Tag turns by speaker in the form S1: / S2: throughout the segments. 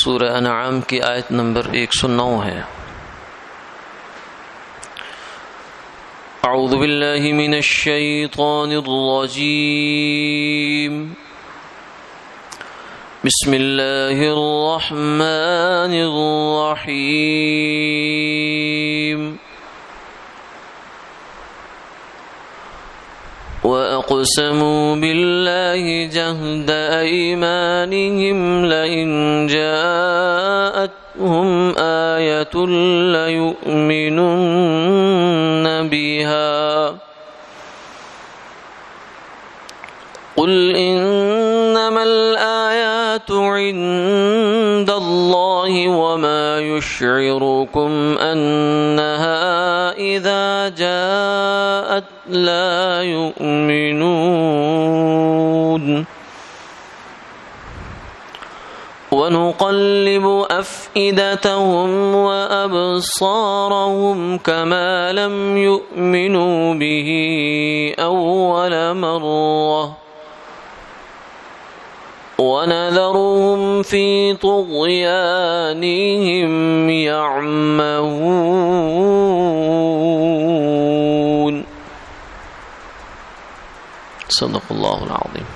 S1: سورہ انعام کی آیت نمبر 109 ہے۔ اعوذ باللہ من الشیطان الرجیم، بسم اللہ الرحمن الرحیم۔ وَأَقْسَمُوا بِاللَّهِ جَهْدَ أَيْمَانِهِمْ لَئِنْ جَاءَتْهُمْ آيَةٌ لَيُؤْمِنُنَّ بِهَا قُلْ إِنَّمَا الْآيَاتُ عِندَ اللَّهِ وَمَا يُشْعِرُكُمْ أَنَّهَا إِذَا جَاءَتْ لَا يُؤْمِنُونَ وَنُقَلِّبُ أَفْئِدَتَهُمْ وَأَبْصَارَهُمْ كَمَا لَمْ يُؤْمِنُوا بِهِ أَوَّلَ مَرَّةٍ وَنَذَرُهُمْ فِي طُغْيَانِهِمْ يَعْمَهُونَ۔ صدق اللہ العظیم۔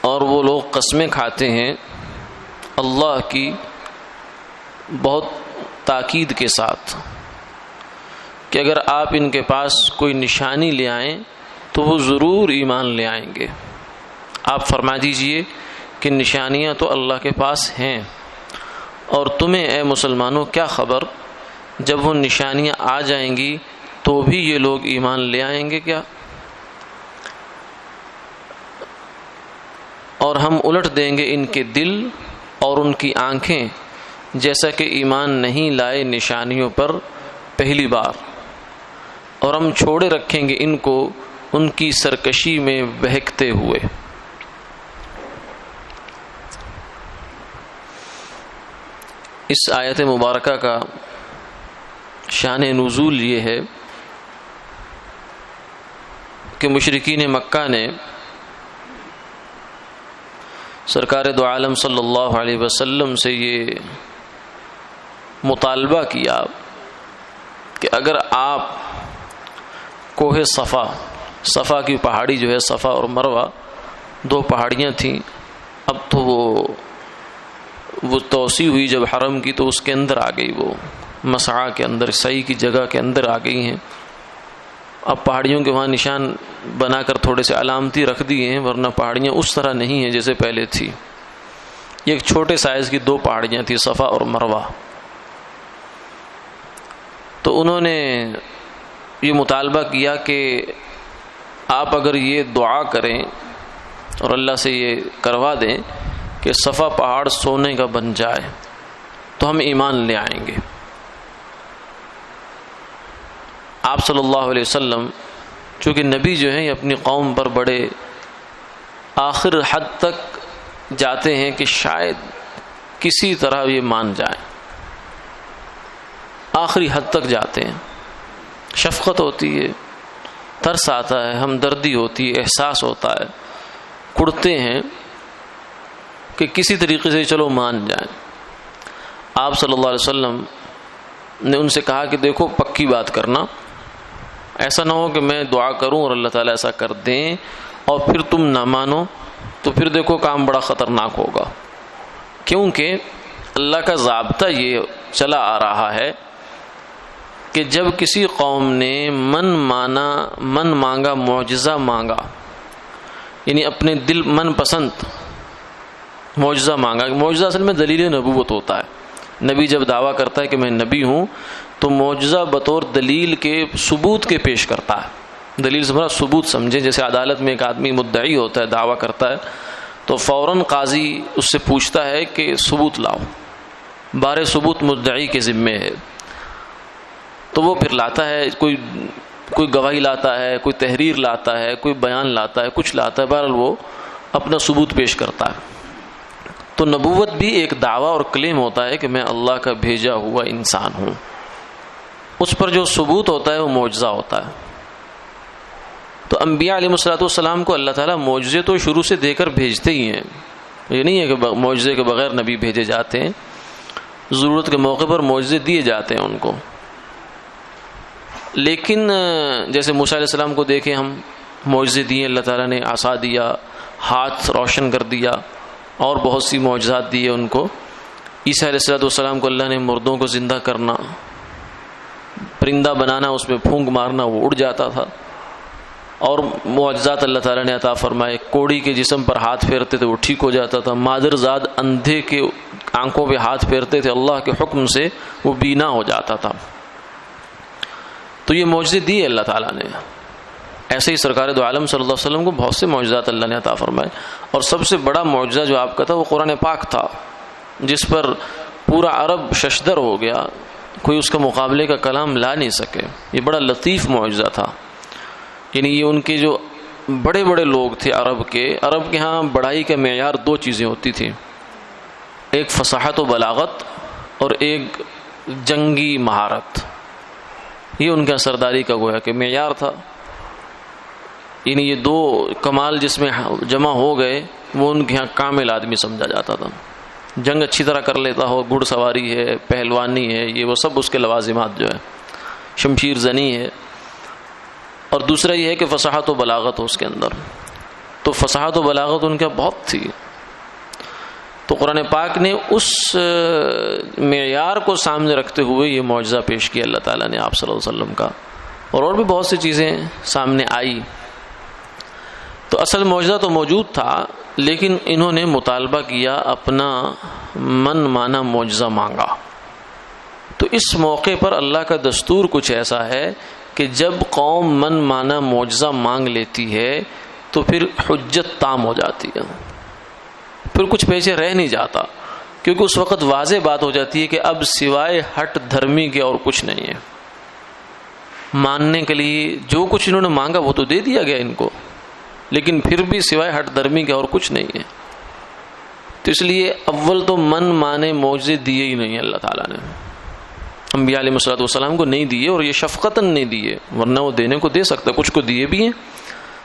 S1: اور وہ لوگ قسمیں کھاتے ہیں اللہ کی بہت تاکید کے ساتھ کہ اگر آپ ان کے پاس کوئی نشانی لے آئیں تو وہ ضرور ایمان لے آئیں گے۔ آپ فرما دیجئے کہ نشانیاں تو اللہ کے پاس ہیں، اور تمہیں اے مسلمانوں کیا خبر، جب وہ نشانیاں آ جائیں گی تو بھی یہ لوگ ایمان لے آئیں گے کیا؟ اور ہم الٹ دیں گے ان کے دل اور ان کی آنکھیں جیسا کہ ایمان نہیں لائے نشانیوں پر پہلی بار، اور ہم چھوڑے رکھیں گے ان کو ان کی سرکشی میں بہکتے ہوئے۔ اس آیت مبارکہ کا شان نزول یہ ہے کہ مشرکین مکہ نے سرکار دو عالم صلی اللہ علیہ وسلم سے یہ مطالبہ کیا کہ اگر آپ کوہ صفا کی پہاڑی جو ہے، صفا اور مروہ دو پہاڑیاں تھیں، اب تو وہ توسیع ہوئی جب حرم کی تو اس کے اندر آ گئی، وہ مسعی کے اندر، سعی کی جگہ کے اندر آ گئی ہیں۔ اب پہاڑیوں کے وہاں نشان بنا کر تھوڑے سے علامتی رکھ دیے ہیں، ورنہ پہاڑیاں اس طرح نہیں ہیں جیسے پہلے تھی۔ یہ ایک چھوٹے سائز کی دو پہاڑیاں تھیں، صفا اور مروہ۔ تو انہوں نے یہ مطالبہ کیا کہ آپ اگر یہ دعا کریں اور اللہ سے یہ کروا دیں کہ صفا پہاڑ سونے کا بن جائے تو ہم ایمان لے آئیں گے۔ آپ صلی اللہ علیہ وسلم چونکہ نبی جو ہیں یہ اپنی قوم پر بڑے آخر حد تک جاتے ہیں کہ شاید کسی طرح یہ مان جائیں، آخری حد تک جاتے ہیں۔ شفقت ہوتی ہے، ترس آتا ہے، ہمدردی ہوتی ہے، احساس ہوتا ہے، کڑتے ہیں کہ کسی طریقے سے چلو مان جائیں۔ آپ صلی اللہ علیہ وسلم نے ان سے کہا کہ دیکھو پکی بات کرنا، ایسا نہ ہو کہ میں دعا کروں اور اللہ تعالیٰ ایسا کر دیں اور پھر تم نہ مانو، تو پھر دیکھو کام بڑا خطرناک ہوگا، کیونکہ اللہ کا ضابطہ یہ چلا آ رہا ہے کہ جب کسی قوم نے من مانگا معجزہ مانگا، یعنی اپنے دل من پسند معجزہ مانگا، معجزہ اصل میں دلیل نبوت ہوتا ہے۔ نبی جب دعویٰ کرتا ہے کہ میں نبی ہوں تو معجزہ بطور دلیل کے ثبوت کے پیش کرتا ہے۔ دلیل سے مراد ثبوت سمجھیں، جیسے عدالت میں ایک آدمی مدعی ہوتا ہے، دعویٰ کرتا ہے تو فوراً قاضی اس سے پوچھتا ہے کہ ثبوت لاؤ، بارے ثبوت مدعی کے ذمے ہے، تو وہ پھر لاتا ہے، کوئی گواہی لاتا ہے، کوئی تحریر لاتا ہے، کوئی بیان لاتا ہے، کچھ لاتا ہے، بہرحال وہ اپنا ثبوت پیش کرتا ہے۔ تو نبوت بھی ایک دعویٰ اور کلیم ہوتا ہے کہ میں اللہ کا بھیجا ہوا انسان ہوں، اس پر جو ثبوت ہوتا ہے وہ معجزہ ہوتا ہے۔ تو انبیاء علیہ الصلوۃ والسلام کو اللہ تعالیٰ معجزے تو شروع سے دے کر بھیجتے ہی ہیں، یہ نہیں ہے کہ معجزے کے بغیر نبی بھیجے جاتے ہیں، ضرورت کے موقع پر معجزے دیے جاتے ہیں ان کو۔ لیکن جیسے موسیٰ علیہ السلام کو دیکھیں ہم، معجزے دیے اللہ تعالیٰ نے، عصا دیا، ہاتھ روشن کر دیا، اور بہت سی معجزات دیے ان کو۔ عیسیٰ علیہ السلام کو اللہ نے مردوں کو زندہ کرنا، پرندہ بنانا، اس میں پھونک مارنا وہ اڑ جاتا تھا، اور معجزات اللہ تعالیٰ نے عطا فرمائے۔ کوڑی کے جسم پر ہاتھ پھیرتے تھے وہ ٹھیک ہو جاتا تھا، مادرزاد اندھے کے آنکھوں پہ ہاتھ پھیرتے تھے، اللہ کے حکم سے وہ بینا ہو جاتا تھا۔ تو یہ معجزے دیے اللہ تعالیٰ نے۔ ایسے ہی سرکار دو عالم صلی اللہ علیہ وسلم کو بہت سے معجزات اللہ نے عطا فرمائے، اور سب سے بڑا معجزہ جو آپ کا تھا وہ قرآن پاک تھا، جس پر پورا عرب ششدر ہو گیا، کوئی اس کا مقابلے کا کلام لا نہیں سکے۔ یہ بڑا لطیف معجزہ تھا، یعنی یہ ان کے جو بڑے بڑے لوگ تھے عرب کے ہاں بڑائی کا معیار دو چیزیں ہوتی تھیں، ایک فصاحت و بلاغت اور ایک جنگی مہارت، یہ ان کا سرداری کا گویا کہ معیار تھا۔ یعنی یہ دو کمال جس میں جمع ہو گئے وہ ان کے یہاں کامل آدمی سمجھا جاتا تھا۔ جنگ اچھی طرح کر لیتا ہو، گھڑ سواری ہے، پہلوانی ہے، یہ وہ سب اس کے لوازمات جو ہے، شمشیر زنی ہے، اور دوسرا یہ ہے کہ فصاحت و بلاغت ہو اس کے اندر۔ تو فصاحت و بلاغت ان کا بہت تھی۔ تو قرآن پاک نے اس معیار کو سامنے رکھتے ہوئے یہ معجزہ پیش کیا اللہ تعالیٰ نے آپ صلی اللہ علیہ وسلم کا، اور بھی بہت سی چیزیں سامنے آئی۔ تو اصل معجزہ تو موجود تھا، لیکن انہوں نے مطالبہ کیا، اپنا من مانا معجزہ مانگا۔ تو اس موقع پر اللہ کا دستور کچھ ایسا ہے کہ جب قوم من مانا معجزہ مانگ لیتی ہے تو پھر حجت تام ہو جاتی ہے، پھر کچھ پیچھے رہ نہیں جاتا، کیونکہ اس وقت واضح بات ہو جاتی ہے کہ اب سوائے ہٹ دھرمی کے اور کچھ نہیں ہے۔ ماننے کے لیے جو کچھ انہوں نے مانگا وہ تو دے دیا گیا ان کو، لیکن پھر بھی سوائے ہٹ دھرمی کے اور کچھ نہیں ہے۔ تو اس لیے اول تو من مانے معجزے دیے ہی نہیں اللہ تعالیٰ نے، انبیاء علیہ الصلوۃ والسلام کو نہیں دیے، اور یہ شفقتاً نہیں دیے، ورنہ وہ دینے کو دے سکتا، کچھ کو دیے بھی ہیں۔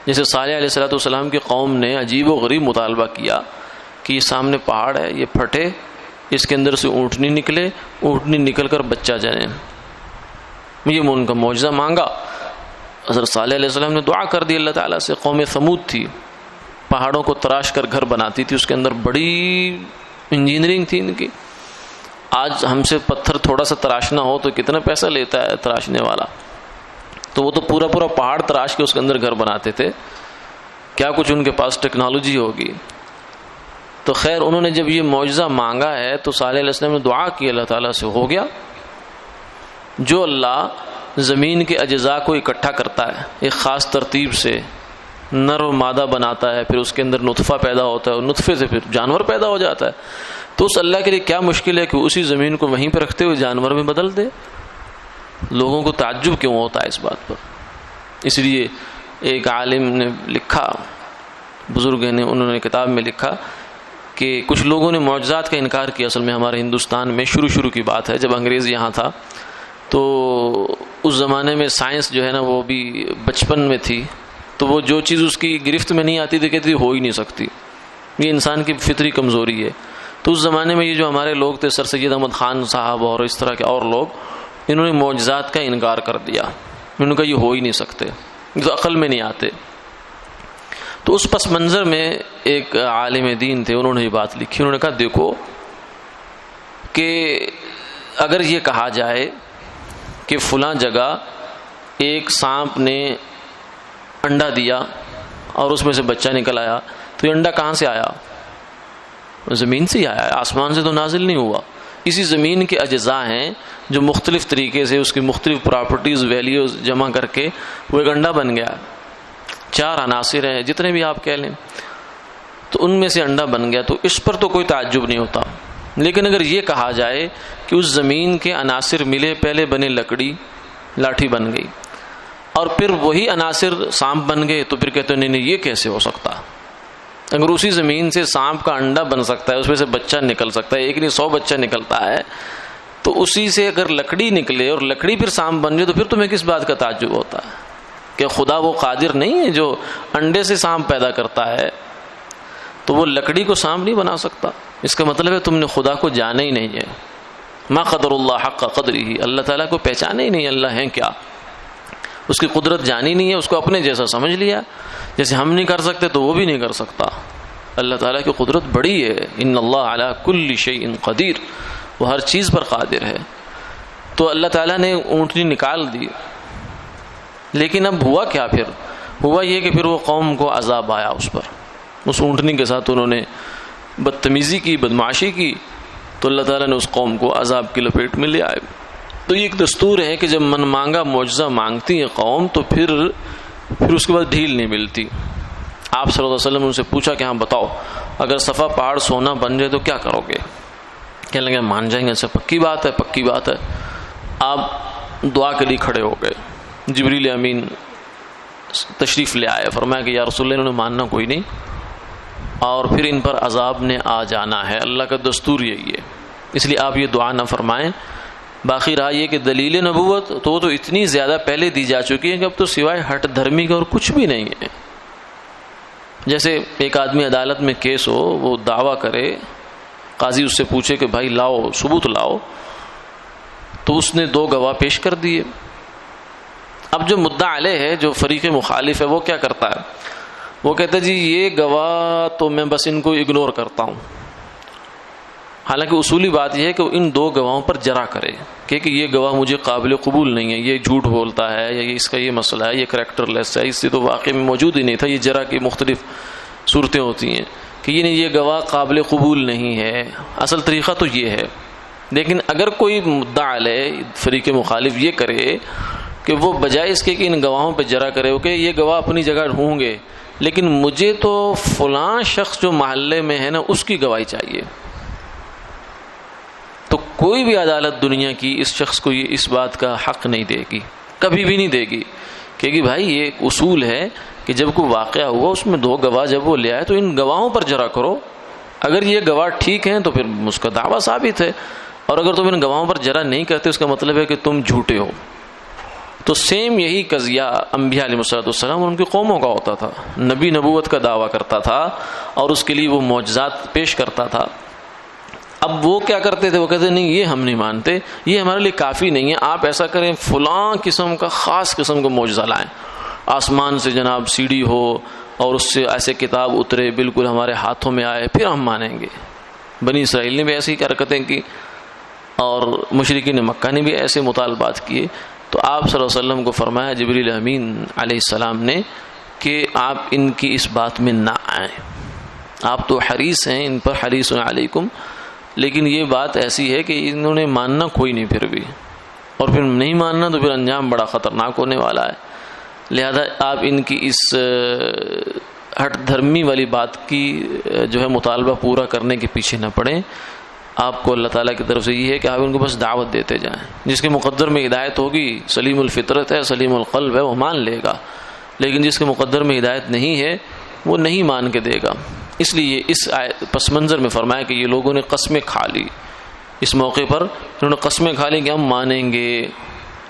S1: جیسے صالح علیہ الصلوۃ والسلام کی قوم نے عجیب و غریب مطالبہ کیا کہ یہ سامنے پہاڑ ہے، یہ پھٹے، اس کے اندر سے اونٹنی نکلے، اونٹنی نکل کر بچہ جنے، یہ ان کا معجزہ مانگا۔ حضرت صالح علیہ السلام نے دعا کر دی اللہ تعالیٰ سے۔ قوم ثمود تھی، پہاڑوں کو تراش کر گھر بناتی تھی، اس کے اندر بڑی انجینئرنگ تھی ان کی۔ آج ہم سے پتھر تھوڑا سا تراشنا ہو تو کتنا پیسہ لیتا ہے تراشنے والا، تو وہ تو پورا پورا پہاڑ تراش کے اس کے اندر گھر بناتے تھے، کیا کچھ ان کے پاس ٹیکنالوجی ہوگی۔ تو خیر انہوں نے جب یہ معجزہ مانگا ہے تو صالح علیہ السلام نے دعا کی اللہ تعالیٰ سے، ہو گیا۔ جو اللہ زمین کے اجزاء کو اکٹھا کرتا ہے ایک خاص ترتیب سے، نر و مادہ بناتا ہے، پھر اس کے اندر نطفہ پیدا ہوتا ہے، اور نطفے سے پھر جانور پیدا ہو جاتا ہے، تو اس اللہ کے لیے کیا مشکل ہے کہ اسی زمین کو وہیں پہ رکھتے ہوئے جانور میں بدل دے۔ لوگوں کو تعجب کیوں ہوتا ہے اس بات پر؟ اس لیے ایک عالم نے لکھا، بزرگ نے، انہوں نے کتاب میں لکھا کہ کچھ لوگوں نے معجزات کا انکار کیا۔ اصل میں ہمارے ہندوستان میں شروع کی بات ہے، جب انگریز یہاں تھا تو اس زمانے میں سائنس جو ہے نا وہ بھی بچپن میں تھی، تو وہ جو چیز اس کی گرفت میں نہیں آتی تھی کہتی ہو ہی نہیں سکتی، یہ انسان کی فطری کمزوری ہے۔ تو اس زمانے میں یہ جو ہمارے لوگ تھے، سر سید احمد خان صاحب اور اس طرح کے اور لوگ، انہوں نے معجزات کا انکار کر دیا، انہوں نے کہا یہ ہو ہی نہیں سکتے، یہ تو عقل میں نہیں آتے۔ تو اس پس منظر میں ایک عالم دین تھے، انہوں نے یہ بات لکھی، انہوں نے کہا دیکھو کہ اگر یہ کہا جائے کہ فلاں جگہ ایک سانپ نے انڈا دیا اور اس میں سے بچہ نکل آیا، تو یہ انڈا کہاں سے آیا؟ زمین سے ہی آیا ہے، آسمان سے تو نازل نہیں ہوا۔ اسی زمین کے اجزاء ہیں جو مختلف طریقے سے اس کی مختلف پراپرٹیز، ویلیوز جمع کر کے وہ ایک انڈا بن گیا۔ 4 عناصر ہیں جتنے بھی آپ کہہ لیں، تو ان میں سے انڈا بن گیا، تو اس پر تو کوئی تعجب نہیں ہوتا۔ لیکن اگر یہ کہا جائے کہ اس زمین کے عناصر ملے، پہلے بنے لکڑی، لاٹھی بن گئی، اور پھر وہی عناصر سانپ بن گئے، تو پھر کہتے ہیں نہیں یہ کیسے ہو سکتا؟ اگر اسی زمین سے سانپ کا انڈا بن سکتا ہے، اس میں سے بچہ نکل سکتا ہے، ایک نہیں 100 بچہ نکلتا ہے، تو اسی سے اگر لکڑی نکلے اور لکڑی پھر سانپ بن جائے، تو پھر تمہیں کس بات کا تعجب ہوتا ہے؟ کہ خدا وہ قادر نہیں ہے جو انڈے سے سانپ پیدا کرتا ہے تو وہ لکڑی کو سانپ نہیں بنا سکتا؟ اس کا مطلب ہے تم نے خدا کو جانا ہی نہیں ہے. ما قدر اللہ حق قدرہ، اللہ تعالیٰ کو پہچانا ہی نہیں اللہ ہے کیا، اس کی قدرت جانی نہیں ہے، اس کو اپنے جیسا سمجھ لیا. جیسے ہم نہیں کر سکتے تو وہ بھی نہیں کر سکتا. اللہ تعالیٰ کی قدرت بڑی ہے. ان اللہ علی کل شیء قدیر، وہ ہر چیز پر قادر ہے. تو اللہ تعالیٰ نے اونٹنی نکال دی، لیکن اب ہوا کیا؟ پھر ہوا یہ کہ پھر وہ قوم کو عذاب آیا اس پر. اس اونٹنی کے ساتھ انہوں نے بدتمیزی کی، بدمعاشی کی، تو اللہ تعالیٰ نے اس قوم کو عذاب کی لپیٹ میں لے آئے. تو یہ ایک دستور ہے کہ جب من مانگا معجزہ مانگتی ہے قوم تو پھر اس کے بعد ڈھیل نہیں ملتی. آپ صلی اللہ علیہ وسلم نے ان سے پوچھا کہ ہاں بتاؤ اگر صفا پہاڑ سونا بن جائے تو کیا کرو گے؟ کہنے لگے مان جائیں گے. ایسا پکی بات ہے، پکی بات ہے. آپ دعا کے لیے کھڑے ہو گئے. جبریل امین تشریف لے آئے، فرمایا کہ یا رسول اللہ انہوں نے ماننا کوئی نہیں اور پھر ان پر عذاب نے آ جانا ہے. اللہ کا دستور یہی ہے، اس لیے آپ یہ دعا نہ فرمائیں. باقی رہا یہ کہ دلیل نبوت تو اتنی زیادہ پہلے دی جا چکی ہے کہ اب تو سوائے ہٹ دھرمی کا اور کچھ بھی نہیں ہے. جیسے ایک آدمی عدالت میں کیس ہو، وہ دعویٰ کرے، قاضی اس سے پوچھے کہ بھائی لاؤ ثبوت لاؤ، تو اس نے 2 گواہ پیش کر دیے. اب جو مدعا علیہ ہے، جو فریق مخالف ہے، وہ کیا کرتا ہے؟ وہ کہتا ہے جی یہ گواہ تو میں بس ان کو اگنور کرتا ہوں. حالانکہ اصولی بات یہ ہے کہ وہ ان 2 گواہوں پر جرا کرے کہ یہ گواہ مجھے قابل قبول نہیں ہے، یہ جھوٹ بولتا ہے، یا اس کا یہ مسئلہ ہے، یہ کریکٹر لیس ہے، اس سے تو واقعی میں موجود ہی نہیں تھا. یہ جرا کی مختلف صورتیں ہوتی ہیں کہ یہ گواہ قابل قبول نہیں ہے. اصل طریقہ تو یہ ہے. لیکن اگر کوئی مدعا علیہ فریق مخالف یہ کرے کہ وہ بجائے اس کے کہ ان گواہوں پہ جرا کرے کہ یہ گواہ اپنی جگہ ہوں گے لیکن مجھے تو فلاں شخص جو محلے میں ہے نا اس کی گواہی چاہیے، تو کوئی بھی عدالت دنیا کی اس شخص کو یہ اس بات کا حق نہیں دے گی، کبھی بھی نہیں دے گی. کہ بھائی یہ ایک اصول ہے کہ جب کوئی واقعہ ہوا اس میں 2 گواہ جب وہ لے آئے تو ان گواہوں پر جرا کرو. اگر یہ گواہ ٹھیک ہیں تو پھر اس کا دعویٰ ثابت ہے، اور اگر تم ان گواہوں پر جرا نہیں کرتے اس کا مطلب ہے کہ تم جھوٹے ہو. تو سیم یہی قضیہ انبیاء علیہ السلام اور ان کی قوموں کا ہوتا تھا. نبی نبوت کا دعویٰ کرتا تھا اور اس کے لیے وہ معجزات پیش کرتا تھا. اب وہ کیا کرتے تھے؟ وہ کہتے نہیں یہ ہم نہیں مانتے، یہ ہمارے لیے کافی نہیں ہے، آپ ایسا کریں فلاں قسم کا خاص قسم کا معجزہ لائیں، آسمان سے جناب سیڑھی ہو اور اس سے ایسے کتاب اترے بالکل ہمارے ہاتھوں میں آئے، پھر ہم مانیں گے. بنی اسرائیل نے بھی ایسی حرکتیں کی اور مشرکین مکہ نے بھی ایسے مطالبات کیے. تو آپ صلی اللہ علیہ وسلم کو فرمایا جبریل امین علیہ السلام نے کہ آپ ان کی اس بات میں نہ آئیں. آپ تو حریص ہیں، ان پر حریص علیکم، لیکن یہ بات ایسی ہے کہ انہوں نے ماننا کوئی نہیں پھر بھی، اور پھر نہیں ماننا تو پھر انجام بڑا خطرناک ہونے والا ہے. لہذا آپ ان کی اس ہٹ دھرمی والی بات کی جو ہے مطالبہ پورا کرنے کے پیچھے نہ پڑیں. آپ کو اللہ تعالیٰ کی طرف سے یہ ہے کہ آپ ان کو بس دعوت دیتے جائیں. جس کے مقدر میں ہدایت ہوگی، سلیم الفطرت ہے، سلیم القلب ہے، وہ مان لے گا. لیکن جس کے مقدر میں ہدایت نہیں ہے وہ نہیں مان کے دے گا. اس لیے اس پس منظر میں فرمایا کہ یہ لوگوں نے قسمیں کھا لی. اس موقع پر انہوں نے قسمیں کھا لی کہ ہم مانیں گے.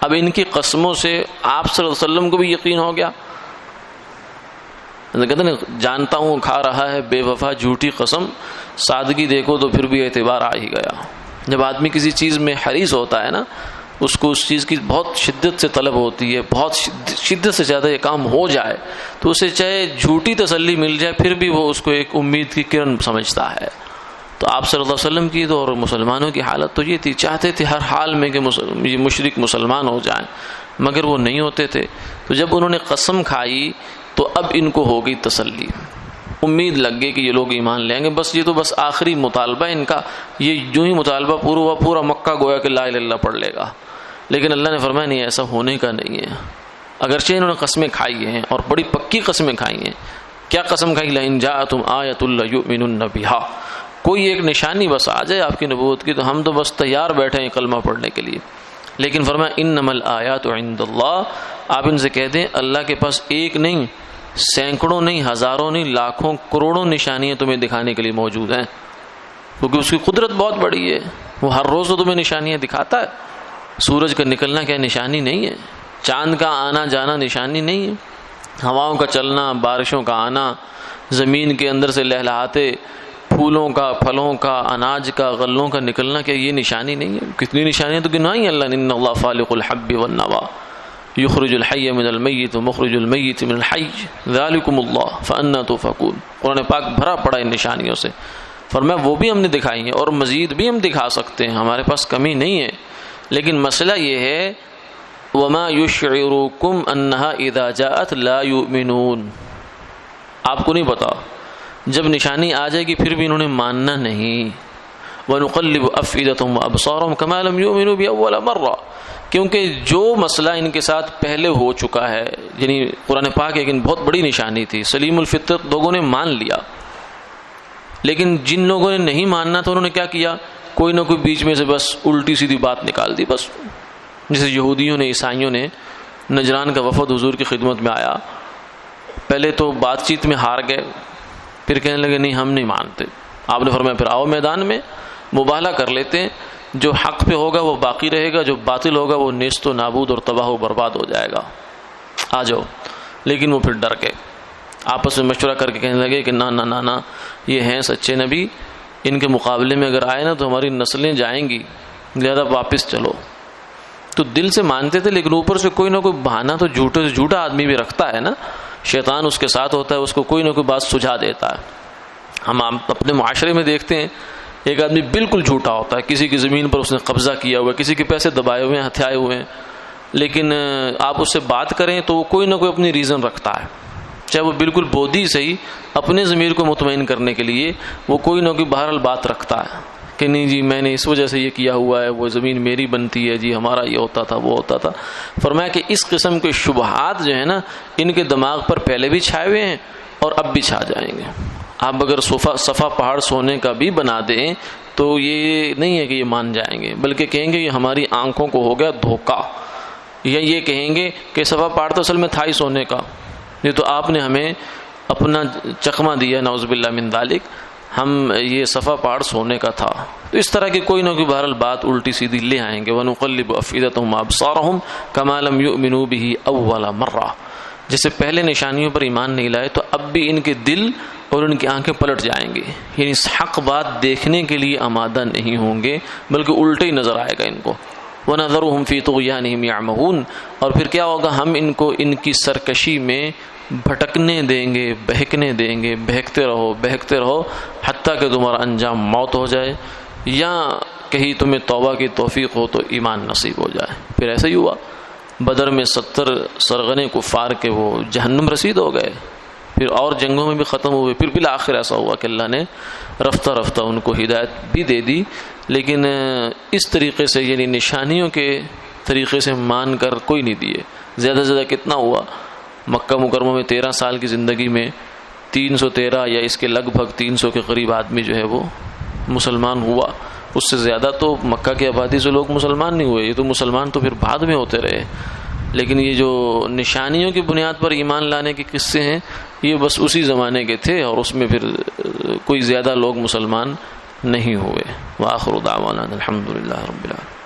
S1: اب ان کی قسموں سے آپ صلی اللہ علیہ وسلم کو بھی یقین ہو گیا. کہتے ہیں جانتا ہوں کھا رہا ہے بے وفا جھوٹی قسم، سادگی دیکھو تو پھر بھی اعتبار آ ہی گیا. جب آدمی کسی چیز میں حریص ہوتا ہے نا، اس کو اس چیز کی بہت شدت سے طلب ہوتی ہے، بہت شدت سے زیادہ یہ کام ہو جائے تو اسے چاہے جھوٹی تسلی مل جائے پھر بھی وہ اس کو ایک امید کی کرن سمجھتا ہے. تو آپ صلی اللہ علیہ وسلم کی تو اور مسلمانوں کی حالت تو یہ تھی، چاہتے تھے ہر حال میں کہ یہ مشرک مسلمان ہو جائیں، مگر وہ نہیں ہوتے تھے. تو جب انہوں نے قسم کھائی تو اب ان کو ہو گئی تسلی، امید لگ گئی کہ یہ لوگ ایمان لیں گے. بس یہ تو بس آخری مطالبہ ان کا، یہ جو ہی مطالبہ پورا ہوا پورا مکہ گویا کہ لا الہ الا اللہ پڑھ لے گا. لیکن اللہ نے فرمایا نہیں، ایسا ہونے کا نہیں ہے. اگرچہ انہوں نے قسمیں کھائی ہیں اور بڑی پکی قسمیں کھائی ہیں. کیا قسم کھائی؟ لئن جاءتم آیۃ لیؤمنن بہا، کوئی ایک نشانی بس آ جائے آپ کی نبوت کی تو ہم تو بس تیار بیٹھے ہیں کلمہ پڑھنے کے لیے. لیکن فرمایا انما الآیات عند اللہ، آپ ان سے کہہ دیں اللہ کے پاس ایک نہیں، سینکڑوں نہیں، ہزاروں نہیں، لاکھوں کروڑوں نشانیاں تمہیں دکھانے کے لیے موجود ہیں، کیونکہ اس کی قدرت بہت بڑی ہے. وہ ہر روز تو تمہیں نشانیاں دکھاتا ہے. سورج کا نکلنا کیا نشانی نہیں ہے؟ چاند کا آنا جانا نشانی نہیں ہے؟ ہواؤں کا چلنا، بارشوں کا آنا، زمین کے اندر سے لہلہاتے پھولوں کا، پھلوں کا، اناج کا، غلوں کا نکلنا، کیا یہ نشانی نہیں ہے؟ کتنی نشانیاں تو گنوائی اللہ نے۔ ان اللہ فالق الحب والنوا یخرج الحی من المیت ومخرج المیت من الحی ذالکم اللہ فانا تؤفکون۔ قرآن پاک بھرا پڑا ان نشانیوں سے۔ فرمایا وہ بھی ہم نے دکھائی ہیں اور مزید بھی ہم دکھا سکتے ہیں، ہمارے پاس کمی نہیں ہے، لیکن مسئلہ یہ ہے وما یشعرکم انہا اذا جاءت لا یؤمنون، آپ کو نہیں پتا جب نشانی آ جائے گی پھر بھی انہوں نے ماننا نہیں۔ وَنُقَلِّبُ أَفْئِدَتَهُمْ وَأَبْصَارَهُمْ كَمَا لَمْ يُؤْمِنُوا بِهِ أَوَّلَ مَرَّةٍ، کیونکہ جو مسئلہ ان کے ساتھ پہلے ہو چکا ہے، یعنی قرآن پاک ایک بہت بڑی نشانی تھی، سلیم الفطرت لوگوں نے مان لیا، لیکن جن لوگوں نے نہیں ماننا تھا انہوں نے کیا کیا؟ کوئی نہ کوئی بیچ میں سے بس الٹی سیدھی بات نکال دی۔ بس جیسے یہودیوں نے، عیسائیوں نے، نجران کا وفد حضور کی خدمت میں آیا، پہلے تو بات چیت میں ہار گئے، پھر کہنے لگے نہیں ہم نہیں مانتے۔ آپ نے فرمایا پھر آؤ میدان میں مباہلہ کر لیتے ہیں، جو حق پہ ہوگا وہ باقی رہے گا، جو باطل ہوگا وہ نیست و نابود اور تباہ و برباد ہو جائے گا، آ جاؤ۔ لیکن وہ پھر ڈر گئے، آپس میں مشورہ کر کے کہنے لگے کہ نہ یہ ہیں سچے نبی، ان کے مقابلے میں اگر آئے نا تو ہماری نسلیں جائیں گی، لہذا واپس چلو۔ تو دل سے مانتے تھے، لیکن اوپر سے کوئی نہ کوئی بہانہ تو جھوٹے سے جھوٹا آدمی بھی رکھتا ہے نا، شیطان اس کے ساتھ ہوتا ہے، اس کو کوئی نہ کوئی بات سجھا دیتا ہے۔ ہم اپنے معاشرے میں دیکھتے ہیں ایک آدمی بالکل جھوٹا ہوتا ہے، کسی کی زمین پر اس نے قبضہ کیا ہوا ہے، کسی کے پیسے دبائے ہوئے ہیں، ہتھیائے ہوئے ہیں، لیکن آپ اس سے بات کریں تو وہ کوئی نہ کوئی اپنی ریزن رکھتا ہے، چاہے وہ بالکل بودھی صحیح، اپنے ضمیر کو مطمئن کرنے کے لیے وہ کوئی نہ کوئی بہرحال بات رکھتا ہے کہ نہیں جی میں نے اس وجہ سے یہ کیا ہوا ہے، وہ زمین میری بنتی ہے جی، ہمارا یہ ہوتا تھا وہ ہوتا تھا۔ فرمایا کہ اس قسم کے شبہات جو ہے نا ان کے دماغ پر پہلے بھی چھائے ہوئے ہیں اور اب بھی چھا جائیں گے۔ آپ اگر صفا پہاڑ سونے کا بھی بنا دیں تو یہ نہیں ہے کہ یہ مان جائیں گے، بلکہ کہیں گے یہ ہماری آنکھوں کو ہو گیا دھوکہ، یا یہ کہیں گے کہ صفا پہاڑ تو اصل میں تھا ہی سونے کا، یہ تو آپ نے ہمیں اپنا چکمہ دیا، نعوذ باللہ من ذالک، ہم یہ صفا پہاڑ سونے کا تھا۔ تو اس طرح کی کوئی نہ کوئی بہرحال بات الٹی سیدھی لے آئیں گے۔ وَنُقَلِّبُ أَفْئِدَتَهُمْ وَأَبْصَارَهُمْ كَمَا لَمْ يُؤْمِنُوا بِهِ أَوَّلَ مَرَّةٍ، جیسے پہلے نشانیوں پر ایمان نہیں لائے تو اب بھی ان کے دل اور ان کی آنکھیں پلٹ جائیں گے، یعنی اس حق بات دیکھنے کے لیے آمادہ نہیں ہوں گے، بلکہ الٹے ہی نظر آئے گا ان کو۔ وَنَذَرُهُمْ فِي طُغْيَانِهِمْ يَعْمَهُونَ، اور پھر کیا ہوگا، ہم ان کو ان کی سرکشی میں بھٹکنے دیں گے، بہکنے دیں گے، بہکتے رہو حتیٰ کہ تمہارا انجام موت ہو جائے یا کہیں تمہیں توبہ کی توفیق ہو تو ایمان نصیب ہو جائے۔ پھر ایسا ہی ہوا، بدر میں 70 سرغنے کفار کے وہ جہنم رسید ہو گئے، پھر اور جنگوں میں بھی ختم ہوئے، پھر بالآخر ایسا ہوا کہ اللہ نے رفتہ رفتہ ان کو ہدایت بھی دے دی، لیکن اس طریقے سے یعنی نشانیوں کے طریقے سے مان کر کوئی نہیں دیے۔ زیادہ سے زیادہ کتنا ہوا، مکہ مکرمہ میں 13 سال کی زندگی میں 313 یا اس کے لگ بھگ 300 کے قریب آدمی جو ہے وہ مسلمان ہوا، اس سے زیادہ تو مکہ کی آبادی سے لوگ مسلمان نہیں ہوئے، یہ تو مسلمان تو پھر بعد میں ہوتے رہے۔ لیکن یہ جو نشانیوں کی بنیاد پر ایمان لانے کے قصے ہیں یہ بس اسی زمانے کے تھے، اور اس میں پھر کوئی زیادہ لوگ مسلمان نہیں ہوئے۔ وآخر دعوانا الحمدللہ رب العالمین۔